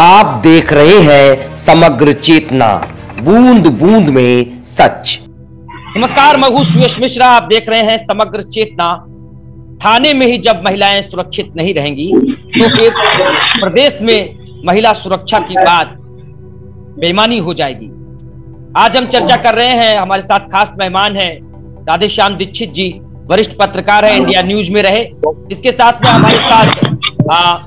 आप देख रहे हैं समग्र चेतना, बूंद बूंद में सच। नमस्कार, मैं हूं सुयश मिश्रा। आप देख रहे हैं समग्र चेतना। थाने में ही जब महिलाएं सुरक्षित नहीं रहेंगी तो फिर प्रदेश में महिला सुरक्षा की बात बेईमानी हो जाएगी। आज हम चर्चा कर रहे हैं, हमारे साथ खास मेहमान हैं राधेश्याम दीक्षित जी, वरिष्ठ पत्रकार है, इंडिया न्यूज में रहे। इसके साथ में हमारे साथ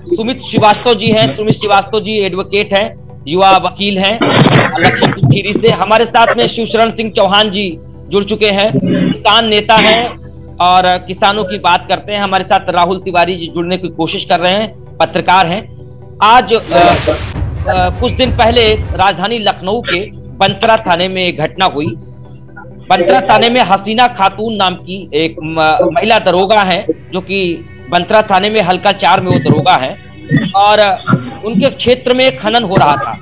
सुमित श्रीवास्तव जी हैं। सुमित श्रीवास्तव जी एडवोकेट हैं, युवा वकील हैं लखीमपुर खीरी से। हमारे साथ में शिवशरण सिंह चौहान जी जुड़ चुके हैं, किसान नेता हैं और किसानों की बात करते हैं। हमारे साथ राहुल तिवारी जी जुड़ने की कोशिश कर रहे हैं, पत्रकार हैं। आज कुछ दिन पहले राजधानी लखनऊ के बंसरा थाने में एक घटना हुई। बंसरा थाने में हसीना खातून नाम की एक महिला दरोगा है, जो कि बंसरा थाने में हल्का 4 में वो दरोगा है, और उनके क्षेत्र में खनन हो रहा था।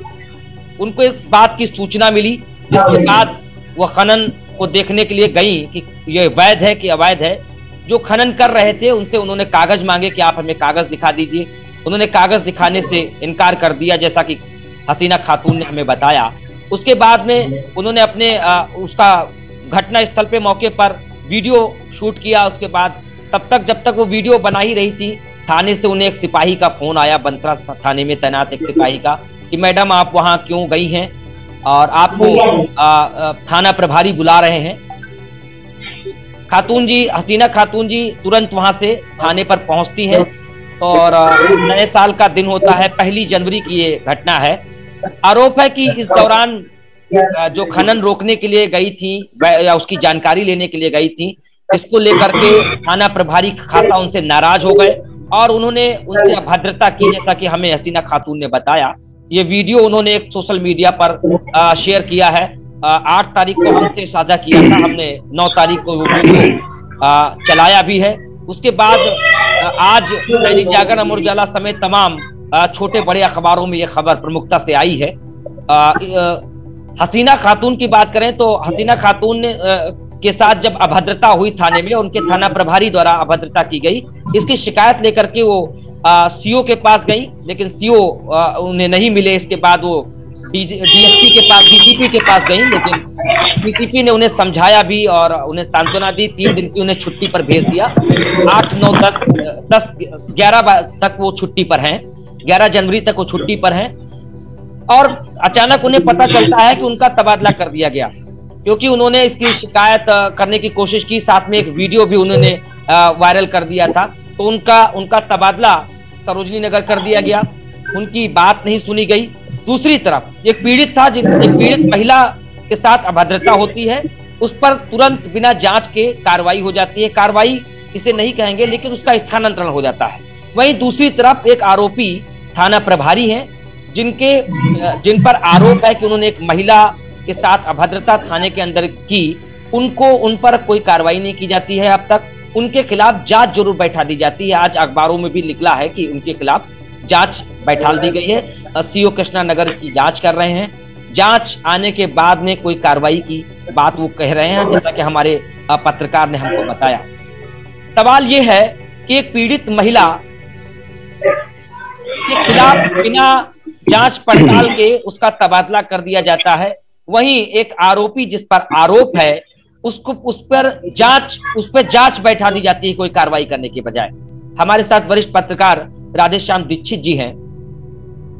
उनको इस बात की सूचना मिली, जिसके बाद वो खनन को देखने के लिए गई कि ये वैध है कि अवैध है। जो खनन कर रहे थे उनसे उन्होंने कागज मांगे कि आप हमें कागज दिखा दीजिए। उन्होंने कागज दिखाने से इनकार कर दिया, जैसा कि हसीना खातून ने हमें बताया। उसके बाद में उन्होंने अपने उसका घटना स्थल पे मौके पर वीडियो शूट किया। उसके बाद तब तक जब तक वो वीडियो बना ही रही थी, थाने से उन्हें एक सिपाही का फोन आया, बंसरा थाने में तैनात एक सिपाही का, कि मैडम आप वहां क्यों गई हैं और आपको थाना प्रभारी बुला रहे हैं। खातून जी, हसीना खातून जी तुरंत वहां से थाने पर पहुंचती हैं और नए साल का दिन होता है, 1 जनवरी की ये घटना है। आरोप है कि इस दौरान जो खनन रोकने के लिए गई थी या उसकी जानकारी लेने के लिए गई थी, इसको लेकर के थाना प्रभारी खासा उनसे नाराज हो गए और उन्होंने उनसे अभद्रता की, जैसा कि हमें हसीना खातून ने बताया। ये वीडियो उन्होंने एक सोशल मीडिया पर शेयर किया है। 8 तारीख को हमसे साझा किया था, हमने 9 तारीख को वीडियो चलाया भी है। उसके बाद आज दैनिक जागरण, अमर उजाला समेत तमाम छोटे बड़े अखबारों में यह खबर प्रमुखता से आई है। हसीना खातून की बात करें तो हसीना खातून ने के साथ जब अभद्रता हुई थाने में, उनके थाना प्रभारी द्वारा अभद्रता की गई, इसकी शिकायत लेकर के वो सीओ के पास गई, लेकिन सीओ उन्हें नहीं मिले। इसके बाद वो डीएसपी के पास, डीसीपी के पास गई, लेकिन डीसीपी ने उन्हें समझाया भी और उन्हें सांत्वना दी। 3 दिन की उन्हें छुट्टी पर भेज दिया। 8, 9, 10, 11 तक वो छुट्टी पर हैं, 11 जनवरी तक वो छुट्टी पर हैं। और अचानक उन्हें पता चलता है कि उनका तबादला कर दिया गया, क्योंकि उन्होंने इसकी शिकायत करने की कोशिश की, साथ में एक वीडियो भी उन्होंने वायरल कर दिया था। तो उनका तबादला सरोजनी नगर कर दिया गया। उनकी बात नहीं सुनी गई। दूसरी तरफ एक पीड़ित था, एक पीड़ित महिला के साथ अभद्रता होती है, उस पर तुरंत बिना जांच के कार्रवाई हो जाती है। कार्रवाई इसे नहीं कहेंगे, लेकिन उसका स्थानांतरण हो जाता है। वहीं दूसरी तरफ एक आरोपी थाना प्रभारी हैं, जिन पर आरोप है कि उन्होंने एक महिला के साथ अभद्रता थाने के अंदर की, उन पर कोई कार्रवाई नहीं की जाती है अब तक। उनके खिलाफ जांच जरूर बैठा दी जाती है। आज अखबारों में भी निकला है कि उनके खिलाफ जांच बैठाल दी गई है। सीओ कृष्णा नगर इसकी जांच कर रहे हैं। जांच आने के बाद में कोई कार्रवाई की बात वो कह रहे हैं, जैसा कि हमारे पत्रकार ने हमको बताया। सवाल ये है कि एक पीड़ित महिला के खिलाफ बिना जांच पड़ताल के उसका तबादला कर दिया जाता है। वहीं एक आरोपी जिस पर आरोप है, उस पर जांच बैठा दी जाती है, कोई कार्रवाई करने के बजाय। हमारे साथ वरिष्ठ पत्रकार राधेश्याम दीक्षित जी हैं।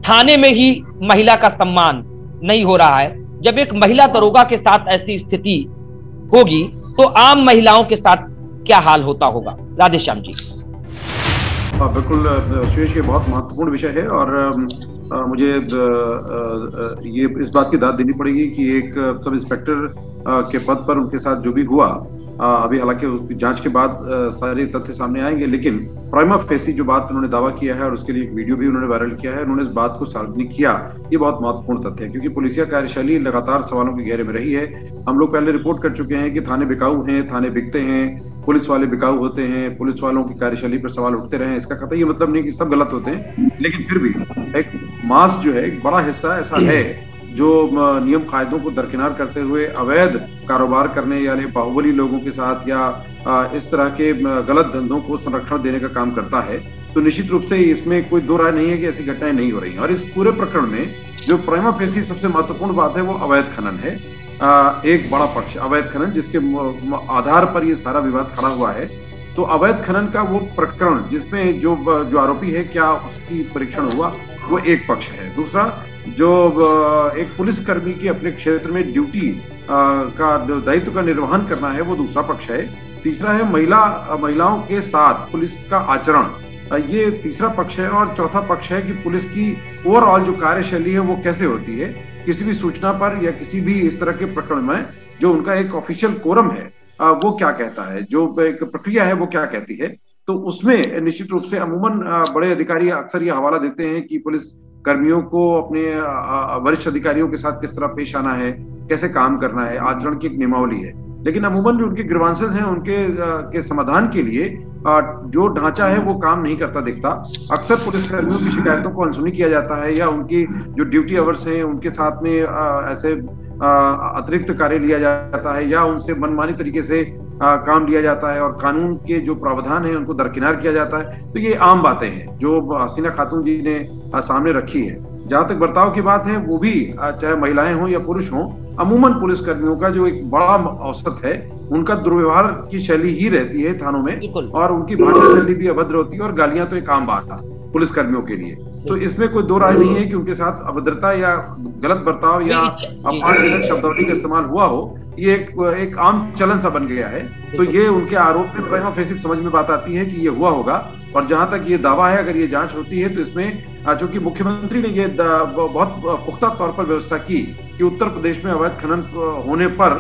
थाने में ही महिला का सम्मान नहीं हो रहा है। जब एक महिला दरोगा के साथ ऐसी स्थिति होगी तो आम महिलाओं के साथ क्या हाल होता होगा? राधेश्याम जी। बिल्कुल सुयश, ये बहुत महत्वपूर्ण विषय है और मुझे ये इस बात की दाद देनी पड़ेगी कि एक सब इंस्पेक्टर के पद पर उनके साथ जो भी हुआ, अभी हालांकि उसकी जांच के बाद सारे तथ्य सामने आएंगे, लेकिन प्राइमा फेसी जो बात उन्होंने दावा किया है और उसके लिए एक वीडियो भी उन्होंने वायरल किया है, उन्होंने इस बात को सार्वजनिक किया, ये बहुत महत्वपूर्ण तथ्य है, क्योंकि पुलिसिया कार्यशैली लगातार सवालों के घेरे में रही है। हम लोग पहले रिपोर्ट कर चुके हैं कि थाने बिकाऊ हैं, थाने बिकते हैं, पुलिस वाले बिकाऊ होते हैं, पुलिस वालों की कार्यशैली पर सवाल उठते रहे। इसका कतई ये मतलब नहीं कि सब गलत होते हैं, लेकिन फिर भी एक मास जो है, एक बड़ा हिस्सा ऐसा है जो नियम कायदों को दरकिनार करते हुए अवैध कारोबार करने, यानी बाहुबली लोगों के साथ या इस तरह के गलत धंधों को संरक्षण देने का काम करता है। तो निश्चित रूप से इसमें कोई दो राय नहीं है कि ऐसी घटनाएं नहीं हो रही हैं। और इस पूरे प्रकरण में जो प्राइमा फेसी सबसे महत्वपूर्ण बात है वो अवैध खनन है। एक बड़ा पक्ष अवैध खनन, जिसके आधार पर ये सारा विवाद खड़ा हुआ है। तो अवैध खनन का वो प्रकरण जिसमें जो आरोपी है, क्या उसकी परीक्षण हुआ, वो एक पक्ष है। दूसरा, जो एक पुलिसकर्मी की अपने क्षेत्र में ड्यूटी का दायित्व का निर्वहन करना है, वो दूसरा पक्ष है। तीसरा है महिलाओं के साथ पुलिस का आचरण, ये तीसरा पक्ष है। और चौथा पक्ष है कि पुलिस की ओवरऑल जो कार्यशैली है वो कैसे होती है, किसी भी सूचना पर या किसी भी इस तरह के प्रकरण में जो उनका एक ऑफिशियल कोरम है वो क्या कहता है, जो एक प्रक्रिया है वो क्या कहती है। तो उसमें निश्चित रूप से अमूमन बड़े अधिकारी अक्सर ये हवाला देते हैं कि पुलिस कर्मियों को अपने वरिष्ठ अधिकारियों के साथ किस तरह पेश आना है, कैसे काम करना है, आचरण की एक नियमावली है। लेकिन अमूमन जो उनके ग्रीवांसेस हैं उनके के समाधान के लिए जो ढांचा है वो काम नहीं करता दिखता। अक्सर पुलिस कर्मियों की शिकायतों को अनसुनी किया जाता है, या उनकी जो ड्यूटी आवर्स हैं उनके साथ में ऐसे अतिरिक्त कार्य लिया जाता है, या उनसे मनमानी तरीके से काम लिया जाता है, और कानून के जो प्रावधान है उनको दरकिनार किया जाता है। तो ये आम बातें हैं जो हसीना खातून जी ने सामने रखी है। जहां तक बर्ताव की बात है, वो भी चाहे महिलाएं हों या पुरुष हों, अमूमन पुलिस कर्मियों का जो एक बड़ा औसत है, उनका दुर्व्यवहार की शैली ही रहती है थानों में, और उनकी भाषा शैली भी अभद्र होती है, और गालियां तो एक आम बात है पुलिस कर्मियों के लिए। तो इसमें कोई दो राय नहीं है कि उनके साथ अभद्रता या गलत बर्ताव या अपमानजनक शब्दावली का इस्तेमाल हुआ हो, ये एक आम चलन सा बन गया है। तो ये उनके आरोप में प्राइमा फेसी समझ में बात आती है कि ये हुआ होगा। और जहां तक ये दावा है, अगर ये जांच होती है तो इसमें चूंकि मुख्यमंत्री ने ये बहुत पुख्ता तौर पर व्यवस्था की कि उत्तर प्रदेश में अवैध खनन होने पर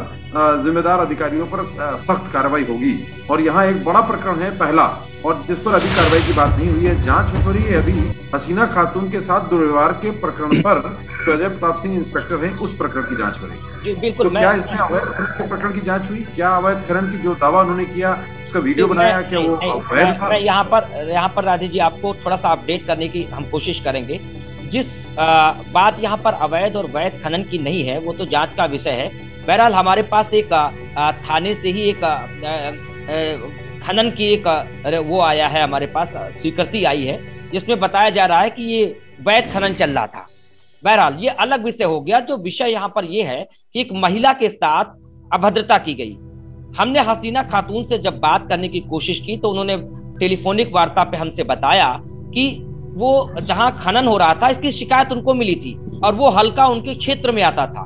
जिम्मेदार अधिकारियों पर सख्त कार्रवाई होगी। और यहाँ एक बड़ा प्रकरण है पहला, और जिस पर अभी कार्रवाई की बात नहीं हुई है, जांच हो रही है अभी हसीना खातून के साथ दुर्व्यवहार के प्रकरण पर। तो अजय प्रताप सिंह इंस्पेक्टर हैं, उस प्रकरण की जांच हो रही है। बिल्कुल। तो क्या इसमें अवैध खनन के प्रकरण की जांच हुई? क्या अवैध खनन की जो दावा उन्होंने किया, उसका वीडियो बनाया, क्या वो अवैध था? यहाँ पर राधे जी आपको थोड़ा सा अपडेट करने की हम कोशिश करेंगे। जिस बात यहाँ पर अवैध और वैध खनन की नहीं है, वो तो जांच का विषय है। बहरहाल हमारे पास एक थाने से ही एक खनन की एक वो आया है, हमारे पास स्वीकृति आई है, जिसमें बताया जा रहा है कि ये वैध खनन चल रहा था। बहरहाल ये अलग विषय हो गया। जो विषय यहाँ पर ये है कि एक महिला के साथ अभद्रता की गई। हमने हसीना खातून से जब बात करने की कोशिश की तो उन्होंने टेलीफोनिक वार्ता पे हमसे बताया कि वो जहां खनन हो रहा था इसकी शिकायत उनको मिली थी, और वो हल्का उनके क्षेत्र में आता था,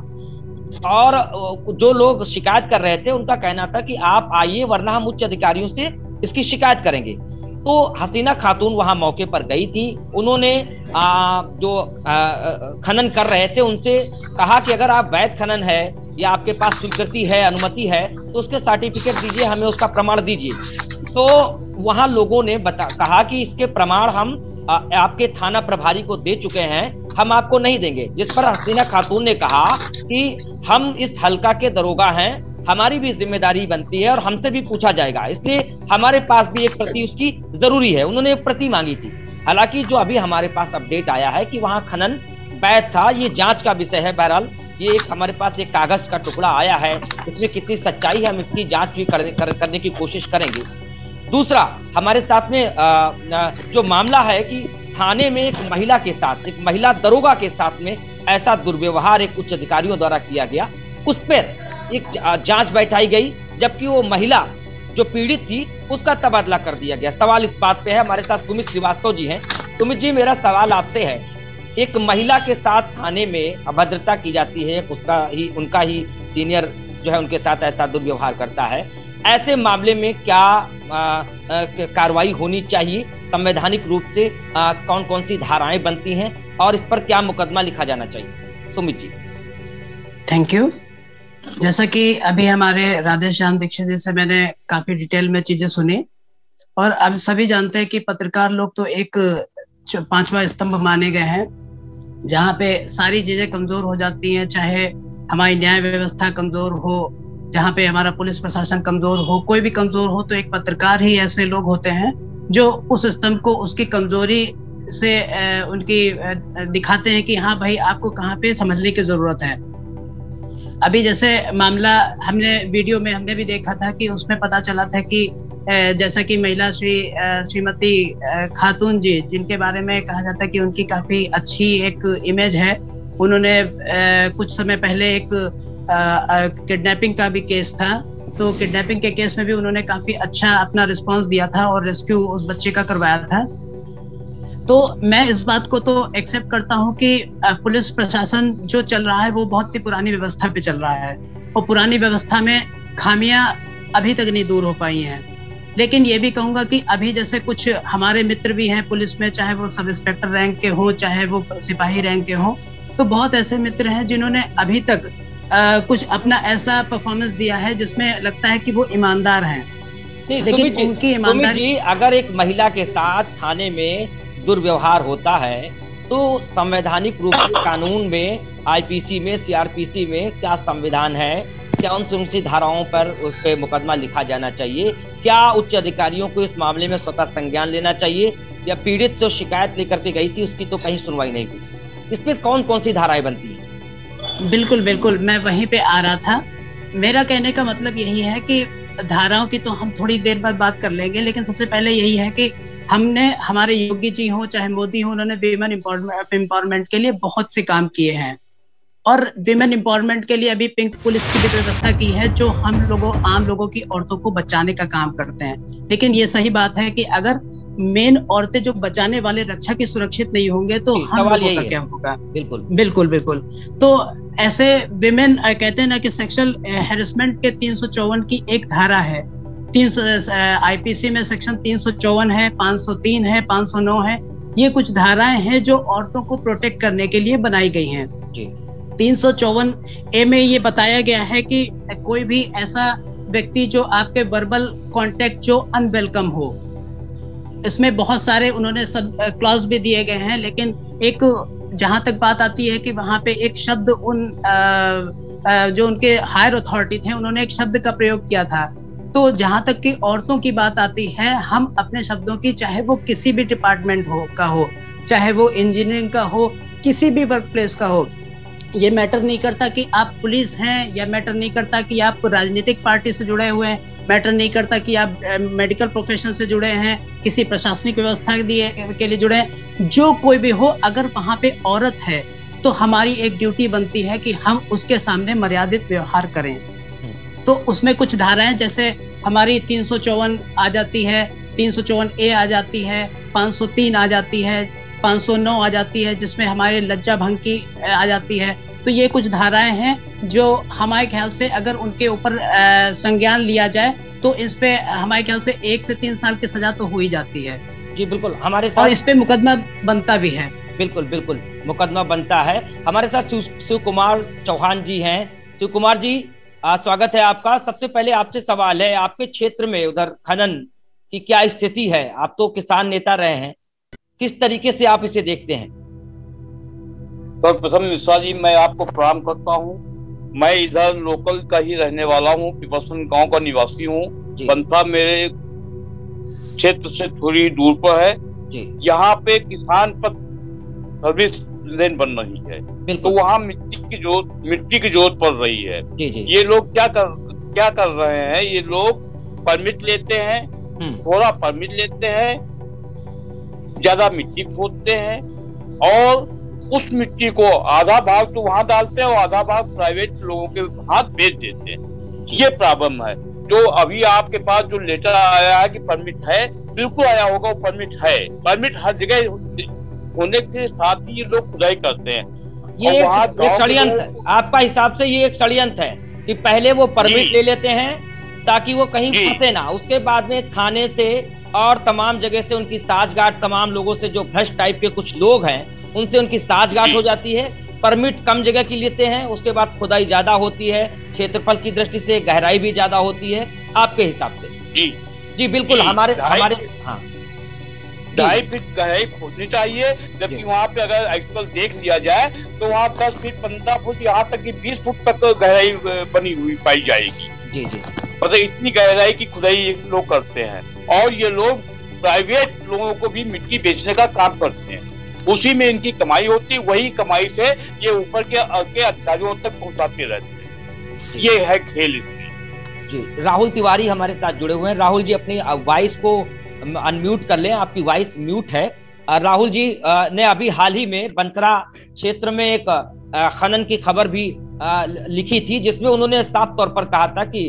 और जो लोग शिकायत कर रहे थे उनका कहना था कि आप आइए वरना हम उच्च अधिकारियों से इसकी शिकायत करेंगे। तो हसीना खातून वहां मौके पर गई थी। उन्होंने जो खनन कर रहे थे उनसे कहा कि अगर आप वैध खनन है या आपके पास स्वीकृति है, अनुमति है, तो उसके सर्टिफिकेट दीजिए, हमें उसका प्रमाण दीजिए। तो वहां लोगों ने कहा कि इसके प्रमाण हम आपके थाना प्रभारी को दे चुके हैं, हम आपको नहीं देंगे। जिस पर हसीना खातून ने कहा कि हम इस हलका के दरोगा हैं, हमारी भी जिम्मेदारी बनती है और हमसे भी पूछा जाएगा, इसलिए हमारे पास भी एक प्रति उसकी जरूरी है। उन्होंने एक प्रति मांगी थी। हालांकि जो अभी हमारे पास अपडेट आया है कि वहां खनन वैध था, ये जांच का विषय है। बहरहाल ये एक हमारे पास एक कागज का टुकड़ा आया है, इसमें कितनी सच्चाई है हम इसकी जांच भी करने की कोशिश करेंगे। दूसरा, हमारे साथ में जो मामला है कि थाने में एक महिला के साथ, एक महिला दरोगा के साथ में ऐसा दुर्व्यवहार एक उच्च अधिकारियों द्वारा किया गया, उस पर एक जांच बैठाई गई, जबकि वो महिला जो पीड़ित थी उसका तबादला कर दिया गया। सवाल इस बात पे है, हमारे साथ सुमित श्रीवास्तव जी हैं। सुमित जी, मेरा सवाल आपसे है, एक महिला के साथ थाने में अभद्रता की जाती है, उनका ही सीनियर जो है उनके साथ ऐसा दुर्व्यवहार करता है, ऐसे मामले में क्या कार्रवाई होनी चाहिए? संवैधानिक रूप से कौन कौन सी धाराएं बनती हैं और इस पर क्या मुकदमा लिखा जाना चाहिए? सुमित जी। Thank you. जैसा कि अभी हमारे राधे श्याम दीक्षित जी से मैंने काफी डिटेल में चीजें सुनी, और अब सभी जानते हैं कि पत्रकार लोग तो एक पांचवा स्तंभ माने गए हैं, जहाँ पे सारी चीजें कमजोर हो जाती हैं, चाहे हमारी न्याय व्यवस्था कमजोर हो, जहाँ पे हमारा पुलिस प्रशासन कमजोर हो, कोई भी कमजोर हो, तो एक पत्रकार ही ऐसे लोग होते हैं जो उस स्तंभ को उसकी कमजोरी से उनकी दिखाते हैं कि हाँ भाई आपको कहाँ पे समझने की जरूरत है। अभी जैसे मामला हमने वीडियो में हमने भी देखा था कि उसमें पता चला था कि जैसा कि महिला श्रीमती खातून जी, जिनके बारे में कहा जाता है कि उनकी काफी अच्छी एक इमेज है। उन्होंने कुछ समय पहले एक किडनैपिंग का भी केस था, तो किडनैपिंग के केस में भी उन्होंने काफी अच्छा अपना रिस्पांस दिया था और रेस्क्यू उस बच्चे का करवाया था। तो मैं इस बात को तो एक्सेप्ट करता हूँ कि पुलिस प्रशासन जो चल रहा है वो बहुत ही पुरानी व्यवस्था पे चल रहा है और पुरानी व्यवस्था में खामियां अभी तक नहीं दूर हो पाई हैं। लेकिन ये भी कहूंगा कि अभी जैसे कुछ हमारे मित्र भी हैं पुलिस में, चाहे वो सब इंस्पेक्टर रैंक के हों चाहे वो सिपाही रैंक के हों, तो बहुत ऐसे मित्र हैं जिन्होंने अभी तक कुछ अपना ऐसा परफॉर्मेंस दिया है जिसमें लगता है कि वो ईमानदार हैं। लेकिन उनकी ईमानदारी, अगर एक महिला के साथ थाने में दुर्व्यवहार होता है तो संवैधानिक रूप से कानून में, आईपीसी में, सीआरपीसी में क्या संविधान है, क्या उन सुरक्षित धाराओं पर उस पर मुकदमा लिखा जाना चाहिए? क्या उच्च अधिकारियों को इस मामले में स्वतः संज्ञान लेना चाहिए? या पीड़ित जो शिकायत लेकर के गई थी उसकी तो कहीं सुनवाई नहीं हुई? इस पर कौन कौन सी धाराएं बनती हैं? बिल्कुल बिल्कुल, मैं वहीं पे आ रहा था। मेरा कहने का मतलब यही है कि धाराओं की तो हम थोड़ी देर बाद बात कर लेंगे, लेकिन सबसे पहले यही है कि हमने, हमारे योगी जी हो चाहे मोदी हो, उन्होंने विमेन एम्पावरमेंट के लिए बहुत से काम किए हैं और विमेन एम्पावरमेंट के लिए अभी पिंक पुलिस की भी व्यवस्था की है जो हम लोगों, आम लोगों की औरतों को बचाने का काम करते हैं। लेकिन ये सही बात है कि अगर मेन औरतें जो बचाने वाले रक्षा की सुरक्षित नहीं होंगे तो हम लोगों का क्या होगा? बिल्कुल बिल्कुल बिल्कुल। तो ऐसे विमेन, कहते हैं ना कि सेक्सुअल हैरेसमेंट के 354 की एक धारा है, 300 आईपीसी में सेक्शन 354 है, 503 है, 509 है। ये कुछ धाराएं हैं जो औरतों को प्रोटेक्ट करने के लिए बनाई गई हैं। 354 ए में ये बताया गया है कि कोई भी ऐसा व्यक्ति जो आपके वर्बल कांटेक्ट जो अनवेलकम हो, इसमें बहुत सारे उन्होंने सब क्लॉज भी दिए गए हैं, लेकिन एक जहां तक बात आती है कि वहां पे एक शब्द उन जो उनके हायर अथॉरिटी थे उन्होंने एक शब्द का प्रयोग किया था। तो जहां तक कि औरतों की बात आती है, हम अपने शब्दों की, चाहे वो किसी भी डिपार्टमेंट हो, चाहे वो इंजीनियरिंग का हो, किसी भी वर्क प्लेस का हो, ये मैटर नहीं करता कि आप पुलिस हैं, या मैटर नहीं करता कि आप राजनीतिक पार्टी से जुड़े हुए हैं, मैटर नहीं करता कि आप मेडिकल प्रोफेशन से जुड़े हैं, किसी प्रशासनिक व्यवस्था के लिए जुड़े हैं, जो कोई भी हो, अगर वहाँ पे औरत है तो हमारी एक ड्यूटी बनती है कि हम उसके सामने मर्यादित व्यवहार करें। तो उसमें कुछ धाराएं, जैसे हमारी 354 आ जाती है, 354 ए आ जाती है, 503 आ जाती है, 509 आ जाती है, जिसमें हमारे लज्जा भंग की आ जाती है। तो ये कुछ धाराएं हैं जो हमारे ख्याल से अगर उनके ऊपर संज्ञान लिया जाए तो इस पे हमारे ख्याल से 1 से 3 साल की सजा तो हो ही जाती है। जी बिल्कुल, हमारे साथ, और इस पे मुकदमा बनता भी है। बिल्कुल बिल्कुल, मुकदमा बनता है। हमारे साथ शिव कुमार चौहान जी हैं। शिव कुमार जी, स्वागत है आपका। सबसे पहले आपसे सवाल है, आपके क्षेत्र में उधर खनन की क्या स्थिति है? आप तो किसान नेता रहे हैं, किस तरीके से आप इसे देखते हैं? सर्वप्रथम मिश्रा जी, मैं आपको प्रणाम करता हूँ। मैं इधर लोकल का ही रहने वाला हूँ, पिपरसन गांव का निवासी हूँ। बनता मेरे क्षेत्र से थोड़ी दूर पर है। यहाँ पे किसान पर सर्विस लेन बन रही है, तो वहाँ मिट्टी की जरूरत पड़ रही है। ये लोग क्या कर रहे हैं? ये लोग परमिट लेते हैं, थोड़ा परमिट लेते हैं, ज्यादा मिट्टी खोदते हैं और उस मिट्टी को आधा भाग तो वहां डालते हैं और आधा भाग प्राइवेट लोगों के हाथ बेच देते हैं। ये प्रॉब्लम है। जो अभी आपके पास जो लेटर आया है कि परमिट है, बिल्कुल आया होगा, वो परमिट है। परमिट हर जगह होने के साथ ही ये लोग खुदाई करते हैं। ये एक षड्यंत्र है आपका हिसाब से? ये एक षड्यंत्र है कि पहले वो परमिट ले लेते हैं ताकि वो कहीं फंसे ना, उसके बाद में थाने से और तमाम जगह से उनकी साठगांठ, तमाम लोगों से जो भ्रष्ट टाइप के कुछ लोग हैं उनसे उनकी साठगांठ हो जाती है। परमिट कम जगह की लेते हैं, उसके बाद खुदाई ज्यादा होती है, क्षेत्रफल की दृष्टि से गहराई भी ज्यादा होती है, आपके हिसाब से? जी बिल्कुल। हमारे हाँ, 2.5 फीट गहराई खोदनी चाहिए, जबकि वहाँ पे अगर आजकल देख लिया जाए तो वहाँ 10 फीट 15 फुट, यहाँ तक कि 20 फुट तक गहराई बनी हुई पाई जाएगी। जी मतलब इतनी गहराई की खुदाई लोग करते हैं और ये लोग प्राइवेट लोगों को भी मिट्टी बेचने का काम करते हैं। उसी में इनकी कमाई होती है, वही कमाई से ये ऊपर के अधिकारियों तक पहुंचाते रहते हैं। ये है खेल इसमें। जी, राहुल तिवारी हमारे साथ जुड़े हुए हैं। राहुल जी अपनी वॉइस को अनम्यूट कर लें, आपकी वॉइस म्यूट है। राहुल जी ने अभी हाल ही में बनकरा क्षेत्र में एक खनन की खबर भी लिखी थी, जिसमें उन्होंने साफ तौर पर कहा था कि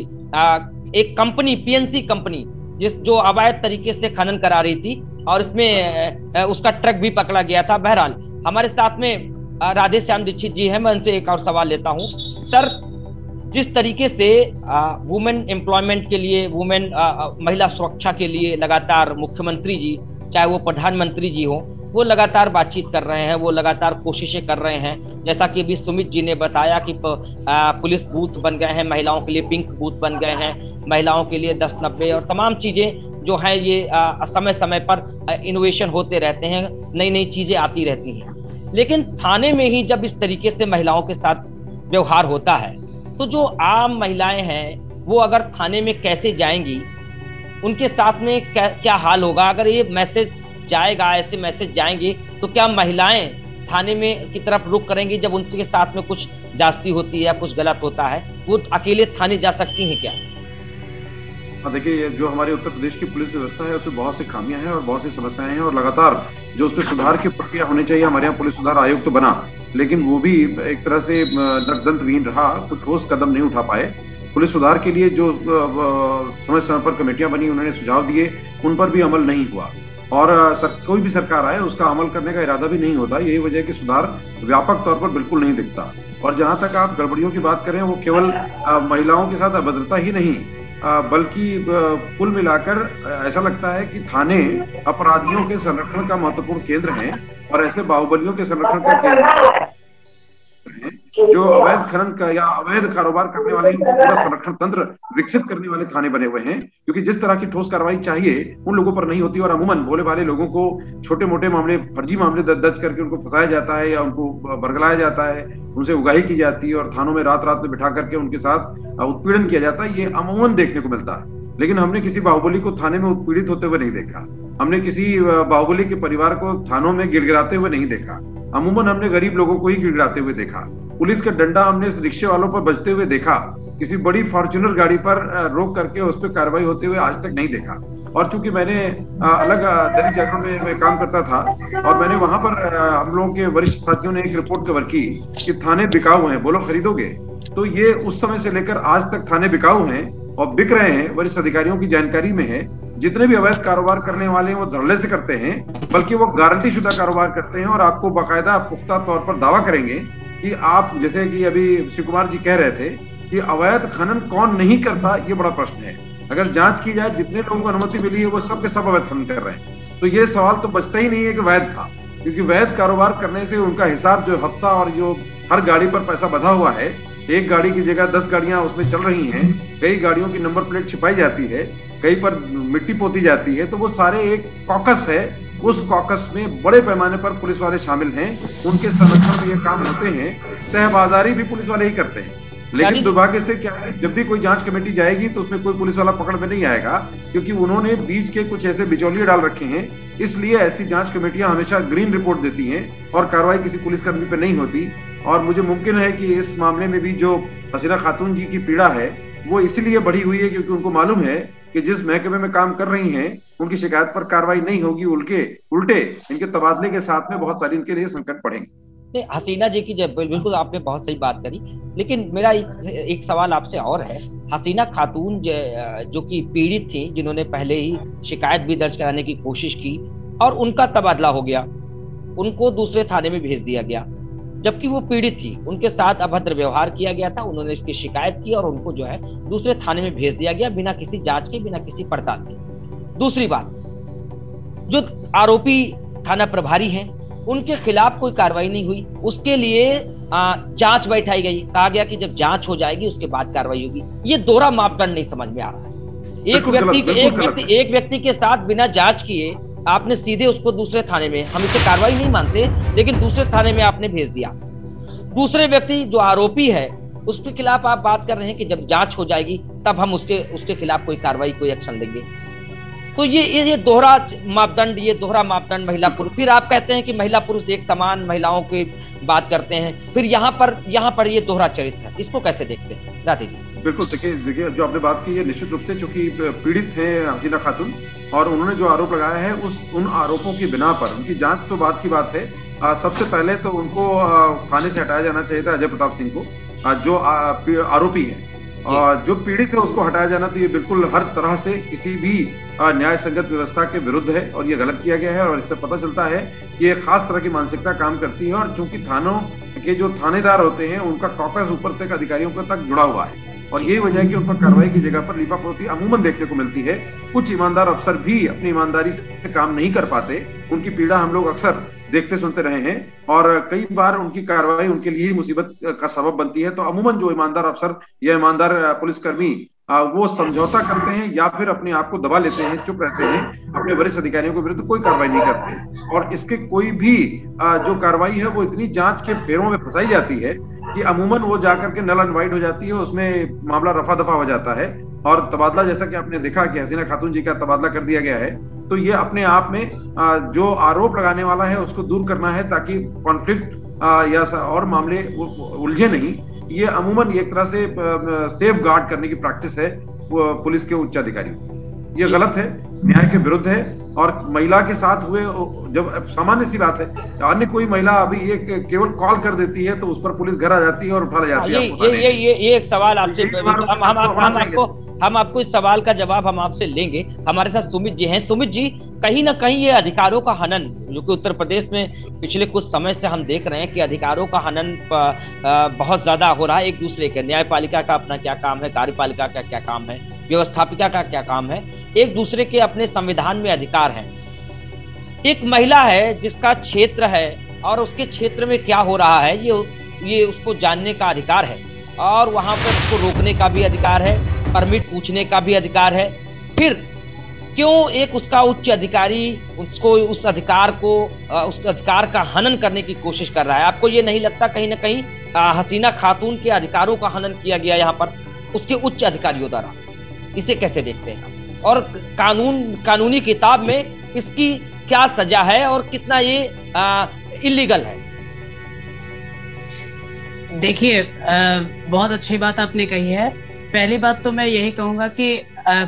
एक कंपनी, पीएनसी कंपनी, जो अवैध तरीके से खनन करा रही थी और इसमें उसका ट्रक भी पकड़ा गया था। बहरहाल हमारे साथ में राधे श्याम दीक्षित जी हैं, मैं उनसे एक और सवाल लेता हूं। सर, जिस तरीके से वुमेन एम्प्लॉयमेंट के लिए, वुमेन महिला सुरक्षा के लिए लगातार मुख्यमंत्री जी, चाहे वो प्रधानमंत्री जी हो, वो लगातार बातचीत कर रहे हैं, वो लगातार कोशिशें कर रहे हैं। जैसा कि अभी सुमित जी ने बताया कि पुलिस बूथ बन गए हैं, महिलाओं के लिए पिंक बूथ बन गए हैं, महिलाओं के लिए 10-90 और तमाम चीज़ें जो हैं ये समय समय पर इनोवेशन होते रहते हैं, नई नई चीज़ें आती रहती हैं। लेकिन थाने में ही जब इस तरीके से महिलाओं के साथ व्यवहार होता है, तो जो आम महिलाएं हैं वो अगर थाने में कैसे जाएंगी, उनके साथ में क्या हाल होगा? अगर ये मैसेज जाएगा, ऐसे मैसेज जाएंगे, तो क्या महिलाएं थाने में की तरफ रुख करेंगी? जब उनके साथ में कुछ जास्ती होती है या कुछ गलत होता है, वो अकेले थाने जा सकती हैं क्या? देखिए, जो हमारे उत्तर प्रदेश की पुलिस व्यवस्था है उसमें बहुत सी खामियां हैं और बहुत सी समस्याएं हैं, और लगातार जो उसमें सुधार की प्रक्रिया होनी चाहिए। हमारे यहाँ पुलिस सुधार आयोग तो बना, लेकिन वो भी एक तरह से नकदंतविहीन रहा, कुछ ठोस कदम नहीं उठा पाए। पुलिस सुधार के लिए जो समय समय पर कमेटियां बनी, उन्होंने सुझाव दिए, उन पर भी अमल नहीं हुआ, और कोई भी सरकार आए उसका अमल करने का इरादा भी नहीं होता। यही वजह है कि सुधार व्यापक तौर पर बिल्कुल नहीं दिखता। और जहां तक आप गड़बड़ियों की बात करें, वो केवल महिलाओं के साथ अभद्रता ही नहीं, बल्कि कुल मिलाकर ऐसा लगता है कि थाने अपराधियों के संरक्षण का महत्वपूर्ण केंद्र हैं, और ऐसे बाहुबलियों के संरक्षण का केंद्र हैं जो अवैध खनन का या अवैध कारोबार करने वाले पूरा संरक्षण तंत्र विकसित करने वाले थाने बने हुए हैं। क्योंकि जिस तरह की ठोस कार्रवाई चाहिए उन लोगों पर नहीं होती, और अमूमन भोले भाले लोगों को छोटे मोटे मामले, फर्जी मामले दर्ज करके उनको फंसाया जाता है या उनको बरगलाया जाता है, उनसे उगाही की जाती है और थानों में रात रात में बिठा करके उनके साथ उत्पीड़न किया जाता है। ये अमूमन देखने को मिलता है। लेकिन हमने किसी बाहुबली को थाने में उत्पीड़ित होते हुए नहीं देखा। हमने किसी बाहुबली के परिवार को थानों में गिड़गिड़ाते हुए नहीं देखा। अमूमन हमने गरीब लोगों को ही गिड़गिड़ाते हुए देखा। पुलिस का डंडा हमने रिक्शे वालों पर बजते हुए देखा। किसी बड़ी फॉर्च्यूनर गाड़ी पर रोक करके उस पर कार्रवाई होते हुए आज तक नहीं देखा। और चूंकि मैंने अलग दैनिक जागरण में काम करता था, और मैंने वहां पर हम लोगों के वरिष्ठ साथियों ने एक रिपोर्ट कवर की कि थाने बिकाऊ हैं, बोलो खरीदोगे? तो ये उस समय से लेकर आज तक थाने बिकाऊ हैं और बिक रहे हैं। वरिष्ठ अधिकारियों की जानकारी में है, जितने भी अवैध कारोबार करने वाले हैं वो धड़ल्ले से करते हैं, बल्कि वो गारंटी शुदा कारोबार करते हैं, और आपको बाकायदा पुख्ता तौर पर दावा करेंगे कि आप, जैसे कि अभी शिव कुमार जी कह रहे थे कि अवैध खनन कौन नहीं करता, ये बड़ा प्रश्न है। अगर जांच की जाए, जितने लोगों को अनुमति मिली है वो सब के सब अवैध खनन कर रहे हैं। तो ये सवाल तो बचता ही नहीं है कि वैध था, क्योंकि वैध कारोबार करने से उनका हिसाब जो हफ्ता और जो हर गाड़ी पर पैसा बंधा हुआ है, एक गाड़ी की जगह 10 गाड़ियां उसमें चल रही हैं, कई गाड़ियों की नंबर प्लेट छिपाई जाती है, कई पर मिट्टी पोती जाती है, तो वो सारे एक कॉकस है। उस कॉकस में बड़े पैमाने पर पुलिस वाले शामिल हैं, उनके संरक्षण में ये काम होते हैं। तहबाजारी भी पुलिस वाले ही करते हैं। लेकिन दुर्भाग्य से क्या है, जब भी कोई जांच कमेटी जाएगी तो उसमें कोई पुलिस वाला पकड़ में नहीं आएगा, क्योंकि उन्होंने बीच के कुछ ऐसे बिचौलिए डाल रखे हैं। इसलिए ऐसी जांच कमेटियां हमेशा ग्रीन रिपोर्ट देती हैं और कार्रवाई किसी पुलिसकर्मी पर नहीं होती। और मुझे मुमकिन है कि इस मामले में भी जो हसीना खातून जी की पीड़ा है वो इसलिए बढ़ी हुई है क्योंकि उनको मालूम है कि जिस महकमे में काम कर रही हैं उनकी शिकायत पर कार्रवाई नहीं होगी, उल्टे इनके तबादले के साथ में बहुत सारी इनके लिए संकट पड़ेंगे। हसीना जी की बिल्कुल आपने बहुत सही बात करी, लेकिन मेरा एक सवाल आपसे और है। हसीना खातून जो कि पीड़ित थी, जिन्होंने पहले ही शिकायत भी दर्ज कराने की कोशिश की और उनका तबादला हो गया, उनको दूसरे थाने में भेज दिया गया, जबकि वो पीड़ित थी, उनके साथ अभद्र व्यवहार किया गया था, उन्होंने इसकी शिकायत की और उनको जो है दूसरे थाने में भेज दिया गया बिना किसी जांच के, बिना किसी पड़ताल के। दूसरी बात, जो आरोपी थाना प्रभारी हैं उनके खिलाफ कोई कार्रवाई नहीं हुई, उसके लिए जांच बैठाई गई, कहा गया कि जब जांच हो जाएगी उसके बाद कार्रवाई होगी। ये दोहरा मापदंड नहीं समझ में आ रहा है। एक व्यक्ति के साथ बिना जांच किए आपने सीधे उसको दूसरे थाने में, हम इसे कार्रवाई नहीं मानते, लेकिन दूसरे थाने में आपने भेज दिया। दूसरे व्यक्ति जो आरोपी है उसके खिलाफ आप बात कर रहे हैं कि जब जांच हो जाएगी तब हम उसके खिलाफ कोई कार्रवाई, कोई एक्शन लेंगे। तो ये दोहरा मापदंड महिला पुरुष। फिर आप कहते हैं कि महिला पुरुष एक समान, महिलाओं की बात करते हैं, फिर यहाँ पर ये दोहरा चरित्र है, इसको कैसे देखते हैं राधे जी? बिल्कुल, देखिए जो आपने बात की है निश्चित रूप से, चूंकि पीड़ित है हसीना खातून और उन्होंने जो आरोप लगाया है उन आरोपों की बिना पर उनकी जांच तो बात की बात है। सबसे पहले तो उनको थाने से हटाया जाना चाहिए था, अजय प्रताप सिंह को, जो आरोपी है, और जो पीड़ित है उसको हटाया जाना। तो ये बिल्कुल हर तरह से किसी भी न्याय संगत व्यवस्था के विरुद्ध है और ये गलत किया गया है। और इससे पता चलता है कि एक खास तरह की मानसिकता काम करती है, और चूंकि थानों के जो थानेदार होते हैं उनका कॉकस ऊपर तक अधिकारियों तक जुड़ा हुआ है, और यही वजह है कि उन पर कार्रवाई की जगह पर लीपापोती अमूमन देखने को मिलती है। कुछ ईमानदार अफसर भी अपनी ईमानदारी से काम नहीं कर पाते, उनकी पीड़ा हम लोग अक्सर देखते सुनते रहे हैं, और कई बार उनकी कार्रवाई उनके लिए ही मुसीबत का सबब बनती है। तो अमूमन जो ईमानदार अफसर या ईमानदार पुलिसकर्मी वो समझौता करते हैं या फिर अपने आप को दबा लेते हैं, चुप रहते हैं, अपने वरिष्ठ अधिकारियों के विरुद्ध कोई कार्रवाई नहीं करते, और इसके कोई भी जो कार्रवाई है वो इतनी जांच के फेरों में फंसाई जाती है कि अमूमन वो जाकर के नल एंड वाइड हो जाती है, उसमें मामला रफा दफा हो जाता है। और तबादला, जैसा कि आपने देखा कि हसीना खातून जी का तबादला कर दिया गया है, तो ये अपने आप में जो आरोप लगाने वाला है उसको दूर करना है, ताकि कॉन्फ्लिक्ट या और मामले उलझे नहीं। ये अमूमन एक तरह से सेफ गार्ड करने की प्रैक्टिस है पुलिस के उच्च अधिकारियों। ये गलत है, न्याय के विरुद्ध है, और महिला के साथ हुए, जब सामान्य सी बात है, अन्य कोई महिला अभी ये केवल कॉल कर देती है तो उस पर पुलिस घर आ जाती है और उठा ले जाती है। ये एक सवाल आपसे, हम आपको इस सवाल का जवाब हम आपसे लेंगे। हमारे साथ सुमित जी हैं। सुमित जी, कहीं ना कहीं ये अधिकारों का हनन, जो कि उत्तर प्रदेश में पिछले कुछ समय से हम देख रहे हैं कि अधिकारों का हनन बहुत ज्यादा हो रहा है एक दूसरे के। न्यायपालिका का अपना क्या काम है, कार्यपालिका का क्या काम है, व्यवस्थापिका का क्या काम है, एक दूसरे के अपने संविधान में अधिकार हैं। एक महिला है जिसका क्षेत्र है और उसके क्षेत्र में क्या हो रहा है ये उसको जानने का अधिकार है, और वहां पर उसको रोकने का भी अधिकार है, परमिट पूछने का भी अधिकार है। फिर क्यों एक उसका उच्च अधिकारी उसको उस अधिकार का हनन करने की कोशिश कर रहा है? आपको ये नहीं लगता कहीं ना कहीं हसीना खातून के अधिकारों का हनन किया गया यहाँ पर उसके उच्च अधिकारियों द्वारा? इसे कैसे देखते हैं, और कानूनी किताब में इसकी क्या सजा है और कितना ये इलीगल है? देखिए, बहुत अच्छी बात आपने कही है। पहली बात तो मैं यही कहूंगा कि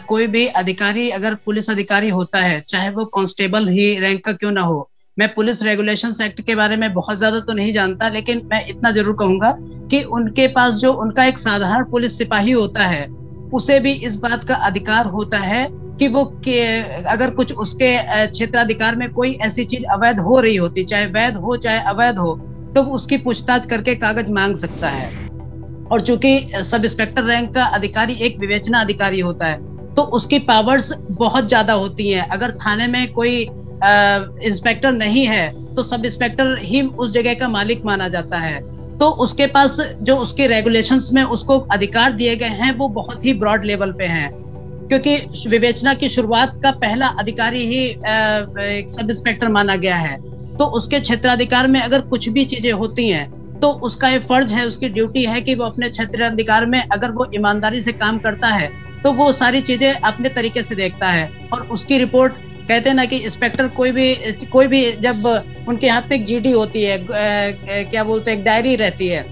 कोई भी अधिकारी अगर पुलिस अधिकारी होता है, चाहे वो कांस्टेबल ही रैंक का क्यों ना हो, मैं पुलिस रेगुलेशंस एक्ट के बारे में बहुत ज्यादा तो नहीं जानता, लेकिन मैं इतना जरूर कहूंगा कि उनके पास जो उनका एक साधारण पुलिस सिपाही होता है, उसे भी इस बात का अधिकार होता है कि वो अगर कुछ उसके क्षेत्राधिकार में कोई ऐसी चीज अवैध हो रही होती, चाहे वैध हो चाहे अवैध हो, तो उसकी पूछताछ करके कागज मांग सकता है। और चूंकि सब इंस्पेक्टर रैंक का अधिकारी एक विवेचना अधिकारी होता है, तो उसकी पावर्स बहुत ज्यादा होती हैं। अगर थाने में कोई इंस्पेक्टर नहीं है तो सब इंस्पेक्टर ही उस जगह का मालिक माना जाता है। तो उसके पास जो उसके रेगुलेशंस में उसको अधिकार दिए गए हैं वो बहुत ही ब्रॉड लेवल पे हैं, क्योंकि विवेचना की शुरुआत का पहला अधिकारी ही सब इंस्पेक्टर माना गया है। तो उसके क्षेत्राधिकार में अगर कुछ भी चीजें होती हैं तो उसका ये फर्ज है, उसकी ड्यूटी है कि वो अपने क्षेत्राधिकार में अगर वो ईमानदारी से काम करता है तो वो सारी चीजें अपने तरीके से देखता है, और उसकी रिपोर्ट, कहते हैं ना कि इंस्पेक्टर कोई भी जब उनके हाथ में एक जीडी होती है, क्या बोलते हैं, एक डायरी रहती है,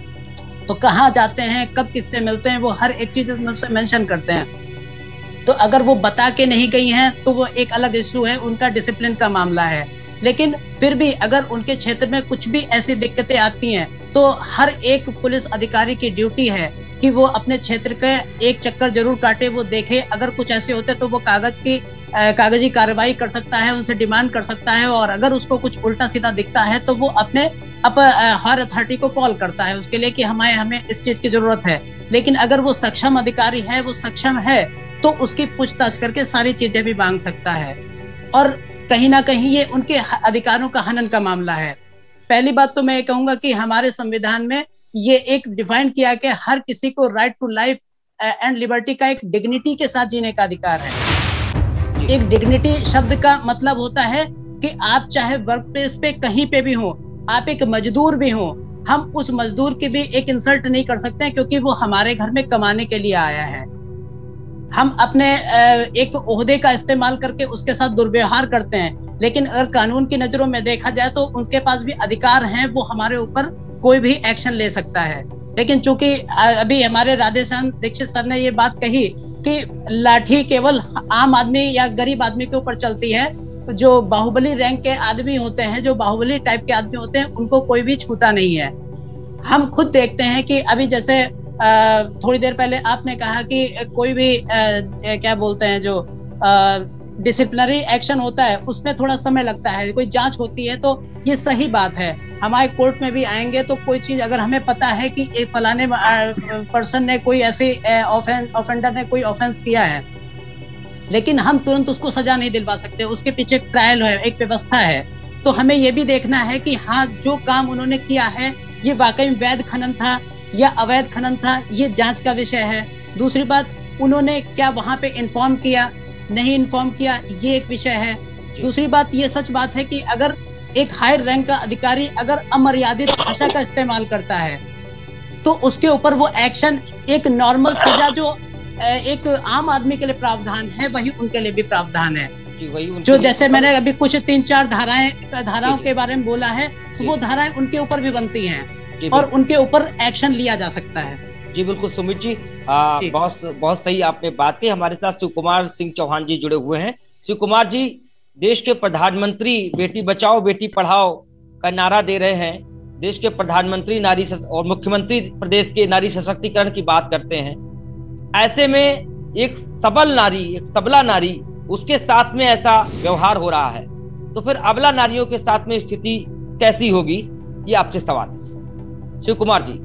तो कहाँ जाते हैं, कब किससे मिलते हैं, वो हर एक चीज मेंशन करते हैं। तो अगर वो बता के नहीं गई हैं तो वो एक अलग इशू है, उनका डिसिप्लिन का मामला है। लेकिन फिर भी अगर उनके क्षेत्र में कुछ भी ऐसी दिक्कतें आती हैं तो हर एक पुलिस अधिकारी की ड्यूटी है कि वो अपने क्षेत्र का एक चक्कर जरूर काटे, वो देखे, अगर कुछ ऐसे होते तो वो कागजी कार्रवाई कर सकता है, उनसे डिमांड कर सकता है, और अगर उसको कुछ उल्टा सीधा दिखता है तो वो अपने हर अथॉरिटी को कॉल करता है उसके लिए कि हमें इस चीज की जरूरत है। लेकिन अगर वो सक्षम अधिकारी है, वो सक्षम है, तो उसकी पूछताछ करके सारी चीजें भी मांग सकता है। और कहीं ना कहीं ये उनके अधिकारों का हनन का मामला है। पहली बात तो मैं ये कहूंगा कि हमारे संविधान में ये एक डिफाइन किया कि हर किसी को right to life and liberty का एक डिग्निटी के साथ जीने का अधिकार है। एक डिग्निटी शब्द का मतलब होता है कि आप चाहे वर्क प्लेस पे कहीं पे भी हो, आप एक मजदूर भी हो, हम उस मजदूर की भी एक इंसल्ट नहीं कर सकते हैं, क्योंकि वो हमारे घर में कमाने के लिए आया है। हम अपने एक ओहदे का इस्तेमाल करके उसके साथ दुर्व्यवहार करते हैं, लेकिन अगर कानून की नजरों में देखा जाए तो उनके पास भी अधिकार हैं, वो हमारे ऊपर कोई भी एक्शन ले सकता है। लेकिन चूंकि अभी हमारे राधेश्याम दीक्षित सर ने ये बात कही कि लाठी केवल आम आदमी या गरीब आदमी के ऊपर चलती है, जो बाहुबली रैंक के आदमी होते हैं, जो बाहुबली टाइप के आदमी होते हैं, उनको कोई भी छूता नहीं है। हम खुद देखते हैं कि अभी जैसे थोड़ी देर पहले आपने कहा कि कोई भी क्या बोलते हैं जो डिसिप्लिनरी एक्शन होता है उसमें थोड़ा समय लगता है, कोई जांच होती है, तो ये सही बात है। हमारे कोर्ट में भी आएंगे तो कोई चीज अगर हमें पता है कि एक फलाने पर्सन ने कोई ऐसे ऑफेंडर ने कोई ऑफेंस किया है, लेकिन हम तुरंत उसको सजा नहीं दिलवा सकते, उसके पीछे एक ट्रायल है, एक व्यवस्था है। तो हमें ये भी देखना है कि हाँ, जो काम उन्होंने किया है ये वाकई में वैध खनन था या अवैध खनन था, ये जांच का विषय है। दूसरी बात, उन्होंने क्या वहां पे इन्फॉर्म किया, नहीं इन्फॉर्म किया, ये एक विषय है। दूसरी बात, ये सच बात है कि अगर एक हायर रैंक का अधिकारी अगर अमर्यादित भाषा का इस्तेमाल करता है तो उसके ऊपर वो एक्शन, एक नॉर्मल सजा जो एक आम आदमी के लिए प्रावधान है, वही उनके लिए भी प्रावधान है। जो जैसे मैंने अभी कुछ 3-4 धाराओं के बारे में बोला है, तो वो धाराएं उनके ऊपर भी बनती हैं और उनके ऊपर एक्शन लिया जा सकता है। जी बिल्कुल सुमित जी, बहुत सही आपने बात की। हमारे साथ शिव कुमार सिंह चौहान जी जुड़े हुए हैं। शिव कुमार जी, देश के प्रधानमंत्री बेटी बचाओ बेटी पढ़ाओ का नारा दे रहे हैं। देश के प्रधानमंत्री नारी और मुख्यमंत्री प्रदेश के नारी सशक्तिकरण की बात करते हैं। ऐसे में एक सबल नारी, एक सबला नारी, उसके साथ में ऐसा व्यवहार हो रहा है, तो फिर अबला नारियों के साथ में स्थिति कैसी होगी, ये आपसे सवाल है। शिव कुमार जी,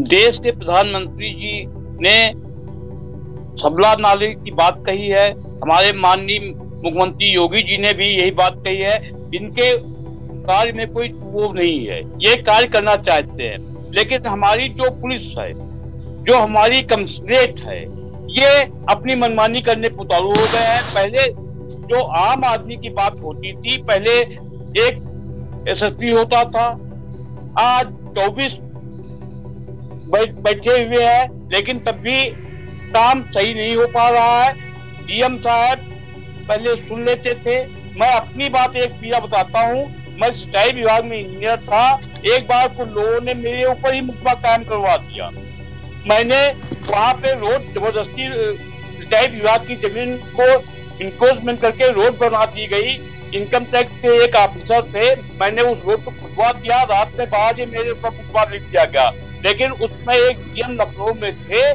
देश के प्रधानमंत्री जी ने सबला नारी की बात कही है, हमारे माननीय मुख्यमंत्री योगी जी ने भी यही बात कही है। इनके कार्य में कोई वो नहीं है, ये कार्य करना चाहते हैं, लेकिन हमारी जो पुलिस है, जो हमारी कमिश्नरेट है, ये अपनी मनमानी करने पर उतारू हो गए हैं। पहले जो आम आदमी की बात होती थी, पहले एक एसएसपी होता था, आज 24 बैठे हुए हैं, लेकिन तब भी काम सही नहीं हो पा रहा है। डीएम साहब पहले सुन लेते थे। मैं अपनी बात एक पीड़ा बताता हूँ। मैं सिंचाई विभाग में इंजीनियर था। एक बार कुछ लोगों ने मेरे ऊपर ही मुकदमा कायम करवा दिया। मैंने वहां पे रोड जबरदस्ती, सिंचाई विभाग की जमीन को इंक्रोचमेंट करके रोड बना दी गई। इनकम टैक्स के एक ऑफिसर थे, मैंने उस रोड को खुदवा दिया। रात में 12 बजे मेरे ऊपर मुकदमा लिख दिया गया, लेकिन उसमें एक डीएम लखनऊ में थे।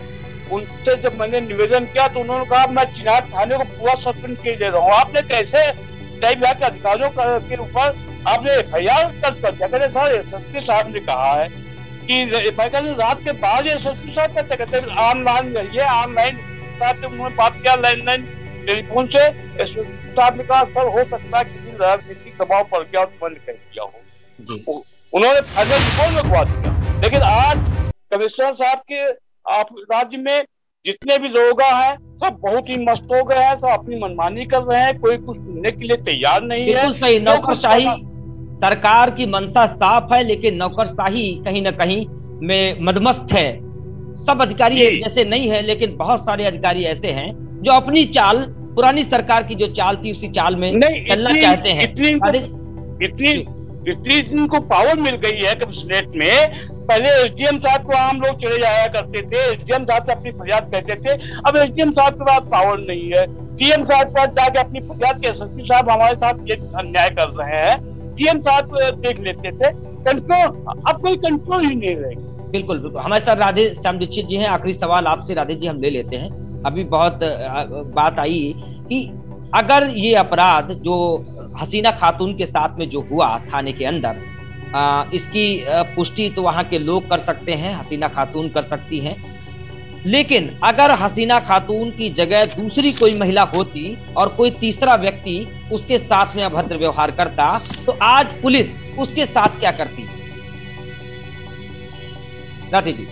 उनसे जब मैंने निवेदन किया तो उन्होंने कहा मैं चिनार थाने को पूरा सस्पेंड किए दे रहा हूँ। आपने कैसे सिंचाई विभाग के अधिकारियों के ऊपर आपने FIR दर्ज कर दिया? कहते सर एसएसपी साहब ने कहा है कि रात के 12 बजे एसएसपी साहब कहते ऑनलाइन रहिए। ऑनलाइन उन्होंने बात किया लैंडलाइन टेलीफोन से। एसएसपी साहब ने कहा सर हो सकता है किसी राजनीतिक दबाव पड़ गया और बंद कर दिया हो। उन्होंने फाइनल रिपोर्ट लगवा दिया। लेकिन आज कमिश्नर साहब के राज्य में जितने भी लोग हैं सब बहुत ही मस्त हो गए हैं, सब अपनी मनमानी कर रहे हैं, कोई कुछ सुनने के लिए तैयार नहीं है। बिल्कुल सही, नौकरशाही सरकार की मंशा साफ है, लेकिन नौकरशाही कहीं न कहीं में मदमस्त है। सब अधिकारी जैसे नहीं है, लेकिन बहुत सारे अधिकारी ऐसे हैं जो अपनी चाल, पुरानी सरकार की जो चाल थी उसी चाल में चलना चाहते हैं। इतनी इनको पावर मिल गई है कमिश्नरेट में। पहले एसडीएम साहब को आम लोग चले जाया करते थे, एसडीएम साहब से अपनी फरियाद कहते थे। अब एसडीएम साहब के पास पावर नहीं है। डीएम साहब के पास जाके अपनी फरियाद के एसएसपी साहब हमारे साथ ये अन्याय कर रहे हैं, डीएम साहब देख लेते थे। कंट्रोल, अब कोई कंट्रोल ही नहीं रहेगा। बिल्कुल बिल्कुल। हमारे साथ राधेश्याम दीक्षित जी हैं। आखिरी सवाल आपसे राधे जी हम ले लेते हैं। अभी बहुत बात आई कि अगर ये अपराध जो हसीना खातून के साथ में जो हुआ थाने के अंदर, इसकी पुष्टि तो वहाँ के लोग कर सकते हैं, हसीना खातून कर सकती हैं, लेकिन अगर हसीना खातून की जगह दूसरी कोई महिला होती और कोई तीसरा व्यक्ति उसके साथ में अभद्र व्यवहार करता, तो आज पुलिस उसके साथ क्या करती? राधे जी।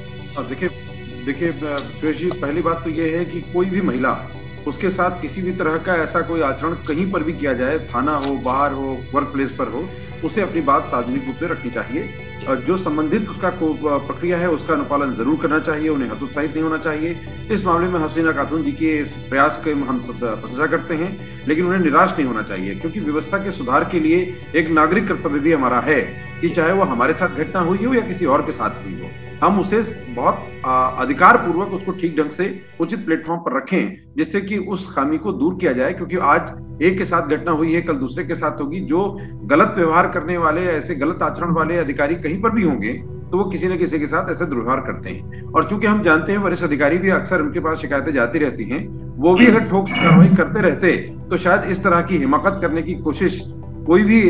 देखिए सुरेश जी, पहली बात तो ये है कि कोई भी महिला, उसके साथ किसी भी तरह का ऐसा कोई आचरण कहीं पर भी किया जाए, थाना हो, बाहर हो, वर्क प्लेस पर हो, उसे अपनी बात सार्वजनिक रूप में रखनी चाहिए। जो संबंधित उसका प्रक्रिया है उसका अनुपालन जरूर करना चाहिए, उन्हें हतोत्साहित नहीं होना चाहिए। इस मामले में हसीना खातून जी के इस प्रयास के हम सब प्रशंसा करते हैं, लेकिन उन्हें निराश नहीं होना चाहिए, क्योंकि व्यवस्था के सुधार के लिए एक नागरिक कर्तव्य भी हमारा है कि चाहे वो हमारे साथ घटना हुई हो या किसी और के साथ हुई हो, हम उसे बहुत अधिकार पूर्वक उसको ठीक ढंग से उचित प्लेटफॉर्म पर रखें, जिससे कि उस खामी को दूर किया जाए। क्योंकि आज एक के साथ घटना हुई है, कल दूसरे के साथ होगी। जो गलत व्यवहार करने वाले, ऐसे गलत आचरण वाले अधिकारी कहीं पर भी होंगे तो वो किसी न किसी के साथ ऐसे दुर्व्यवहार करते हैं। और चूंकि हम जानते हैं वरिष्ठ अधिकारी भी अक्सर उनके पास शिकायतें जाती रहती हैं, वो भी अगर ठोस कार्रवाई करते रहते तो शायद इस तरह की हिमाकत करने की कोशिश कोई भी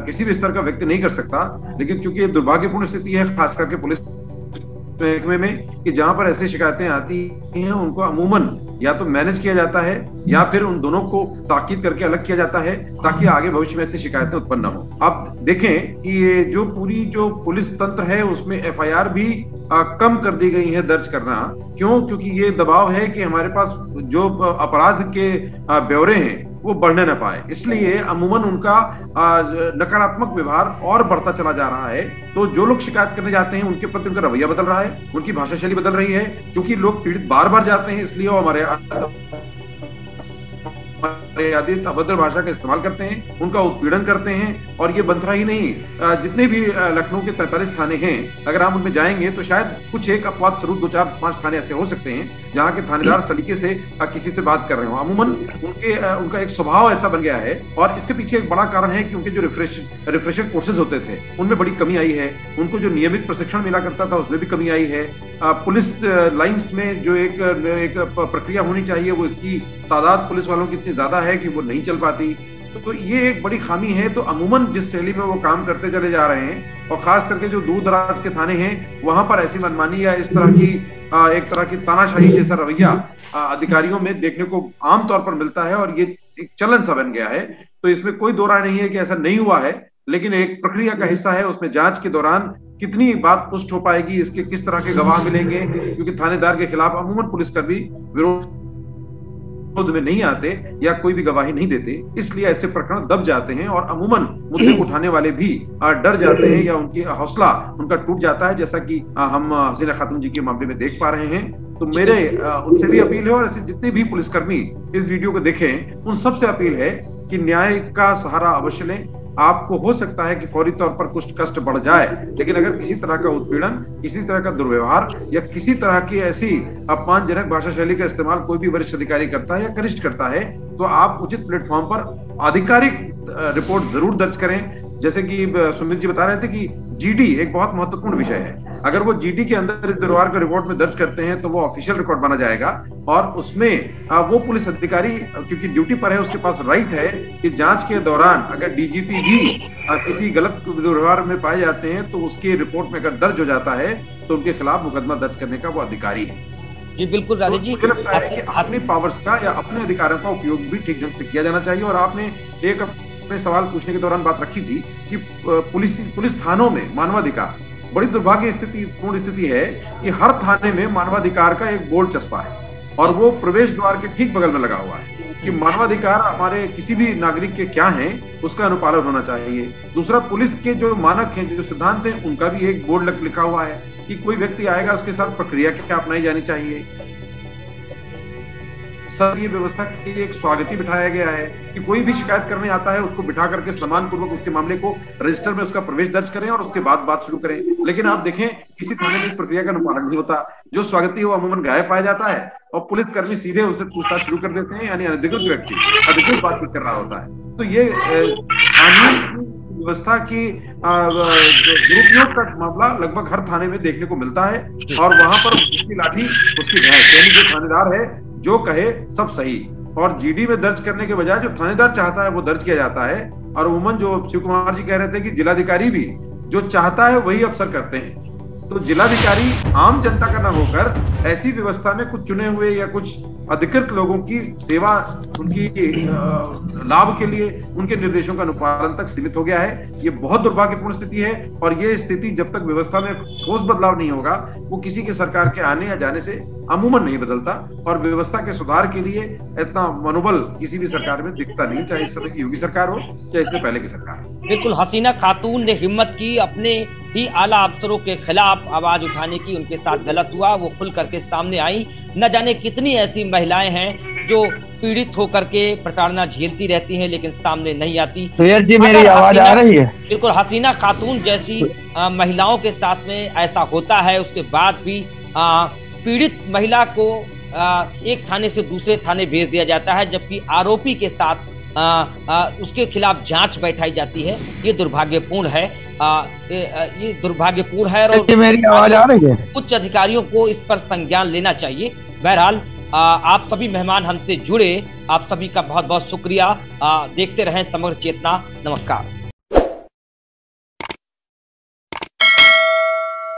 किसी भी स्तर का व्यक्ति नहीं कर सकता। लेकिन चूंकि ये दुर्भाग्यपूर्ण स्थिति है, खास करके पुलिस महकमे में, कि जहां पर ऐसी शिकायतें आती हैं उनको अमूमन या तो मैनेज किया जाता है या फिर उन दोनों को ताकीद करके अलग किया जाता है, ताकि आगे भविष्य में ऐसी शिकायतें उत्पन्न न हो। आप देखें कि ये जो पूरी जो पुलिस तंत्र है उसमें एफआईआर भी कम कर दी गई है दर्ज करना। क्यों? क्योंकि ये दबाव है कि हमारे पास जो अपराध के ब्यौरे हैं वो बढ़ने न पाए, इसलिए अमूमन उनका नकारात्मक व्यवहार और बढ़ता चला जा रहा है। तो जो लोग शिकायत करने जाते हैं उनके प्रति उनका रवैया बदल रहा है, उनकी भाषा शैली बदल रही है। क्योंकि लोग पीड़ित बार बार जाते हैं, इसलिए वो हमारे अभद्र भाषा का इस्तेमाल करते हैं, उनका उत्पीड़न करते हैं। और ये बंथरा ही नहीं, जितने भी लखनऊ के 43 थाने हैं, अगर हम उनमें जाएंगे तो शायद कुछ एक अपवाद स्वरूप 2, 4, 5 थाने ऐसे हो सकते हैं जहाँ के थानेदार सलीके से किसी से बात कर रहे हो। अमूमन उनका एक स्वभाव ऐसा बन गया है। और इसके पीछे एक बड़ा कारण है कि उनके जो रिफ्रेशर कोर्सेज होते थे उनमें बड़ी कमी आई है। उनको जो नियमित प्रशिक्षण मिला करता था उसमें भी कमी आई है। पुलिस लाइंस में जो एक प्रक्रिया होनी चाहिए, वो इसकी तादाद पुलिस वालों की इतनी ज्यादा है कि वो नहीं चल पाती। तो ये एक बड़ी खामी है। तो अमूमन जिस शैली में वो काम करते चले जा रहे हैं, और खास करके जो दूर दराज के थाने हैं वहां पर ऐसी मनमानी या इस तरह की एक तरह की तानाशाही जैसा रवैया अधिकारियों में देखने को आमतौर पर मिलता है, और ये एक चलन सा बन गया है। तो इसमें कोई दो राय नहीं है कि ऐसा नहीं हुआ है, लेकिन एक प्रक्रिया का हिस्सा है। उसमें जांच के दौरान कितनी बात पुष्ट हो पाएगी, इसके किस तरह के गवाह मिलेंगे, क्योंकि थानेदार के खिलाफ अमूमन पुलिसकर्मी विरोध में नहीं आते या कोई भी गवाही नहीं देते, इसलिए ऐसे प्रकरण दब जाते हैं। और अमूमन मुद्दे को उठाने वाले भी डर जाते हैं या उनकी हौसला उनका टूट जाता है, जैसा कि हम हसीना खातून जी के मामले में देख पा रहे हैं। तो मेरे उनसे भी अपील है, और ऐसे जितने भी पुलिसकर्मी इस वीडियो को देखें उन सबसे अपील है कि न्याय का सहारा अवश्य लें। आपको हो सकता है कि फौरी तौर पर कुछ कष्ट बढ़ जाए, लेकिन अगर किसी तरह का उत्पीड़न, किसी तरह का दुर्व्यवहार या किसी तरह की ऐसी अपमानजनक भाषा शैली का इस्तेमाल कोई भी वरिष्ठ अधिकारी करता है या कनिष्ठ करता है, तो आप उचित प्लेटफॉर्म पर आधिकारिक रिपोर्ट जरूर दर्ज करें। जैसे कि सुमित जी बता रहे थे कि जीडी एक बहुत महत्वपूर्ण विषय है। अगर वो जीडी के अंदर इस दुर्व्यवहार को रिपोर्ट में दर्ज करते हैं तो वो ऑफिशियल रिकॉर्ड माना जाएगा, और उसमें वो पुलिस अधिकारी क्योंकि ड्यूटी पर है, उसके पास राइट है कि जांच के दौरान अगर डीजीपी भी किसी गलत दुर्व्यवहार में पाए जाते हैं तो उसकी रिपोर्ट में अगर दर्ज हो जाता है तो उनके खिलाफ मुकदमा दर्ज करने का वो अधिकारी है। जी बिल्कुल राधे जी, मुझे लगता है कि अपने पावर्स का या अपने अधिकारों का उपयोग भी ठीक ढंग से किया जाना चाहिए। और आपने एक अपने सवाल पूछने के दौरान बात रखी थी कि पुलिस थानों में मानवाधिकार, बड़ी दुर्भाग्यपूर्ण स्थिति है कि हर थाने में मानवाधिकार का एक बोर्ड चस्पा है, और वो प्रवेश द्वार के ठीक बगल में लगा हुआ है कि मानवाधिकार हमारे किसी भी नागरिक के क्या हैं उसका अनुपालन होना चाहिए। दूसरा, पुलिस के जो मानक हैं, जो सिद्धांत हैं, उनका भी एक बोर्ड लिखा हुआ है कि कोई व्यक्ति आएगा उसके साथ प्रक्रिया क्या अपनाई जानी चाहिए। सर, ये व्यवस्था के लिए एक स्वागती बिठाया गया है कि कोई भी शिकायत करने आता है उसको बिठा करके सम्मान पूर्वक उसके मामले को रजिस्टर में उसका प्रवेश दर्ज करें और उसके बाद बात शुरू करें। लेकिन आप देखें किसी थाने में इस प्रक्रिया का अनुपालन नहीं होता। जो स्वागती वो अमूमन गायब पाया जाता है और पुलिसकर्मी सीधे उससे पूछताछ शुरू कर देते हैं, यानी अनधिकृत व्यक्ति अधिकृत बातचीत कर रहा होता है। तो ये कानून व्यवस्था की दुरुपयोग का मामला लगभग हर थाने में देखने को मिलता है, और वहां पर उसकी लाठी उसकी भैंस, यानी जो थानेदार है जो कहे सब सही। और जीडी में दर्ज करने के बजाय जो थानेदार चाहता है वो दर्ज किया जाता है। और उमन जो शिव कुमार जी कह रहे थे कि जिलाधिकारी भी जो चाहता है वही अफसर करते हैं, तो जिलाधिकारी आम जनता का न होकर ऐसी व्यवस्था में कुछ चुने हुए या कुछ अधिकृत लोगों की सेवा, उनकी लाभ के लिए उनके निर्देशों का अनुपालन तक सीमित हो गया है। ये बहुत दुर्भाग्यपूर्ण स्थिति है, और ये स्थिति जब तक व्यवस्था में ठोस बदलाव नहीं होगा वो किसी के सरकार के आने या जाने से अमूमन नहीं बदलता। और व्यवस्था के सुधार के लिए इतना मनोबल किसी भी सरकार में दिखता नहीं, चाहे इस समय की योगी सरकार हो चाहे इससे पहले की सरकार हो। बिल्कुल, हसीना खातून ने हिम्मत की अपने ही आला अफसरों के खिलाफ आवाज उठाने की। उनके साथ गलत हुआ, वो खुल करके सामने आई। न जाने कितनी ऐसी महिलाएं हैं जो पीड़ित होकर के प्रताड़ना झेलती रहती हैं लेकिन सामने नहीं आती। सुयश जी मेरी आवाज आ रही है? बिल्कुल, हसीना खातून जैसी महिलाओं के साथ में ऐसा होता है, उसके बाद भी पीड़ित महिला को एक थाने से दूसरे थाने भेज दिया जाता है, जबकि आरोपी के साथ उसके खिलाफ जांच बैठाई जाती है। ये दुर्भाग्यपूर्ण है, ये दुर्भाग्यपूर्ण है और मेरी आवाज आ रही है? उच्च अधिकारियों को इस पर संज्ञान लेना चाहिए। बहरहाल आप सभी मेहमान हमसे जुड़े, आप सभी का बहुत बहुत शुक्रिया। देखते रहें समग्र चेतना। नमस्कार।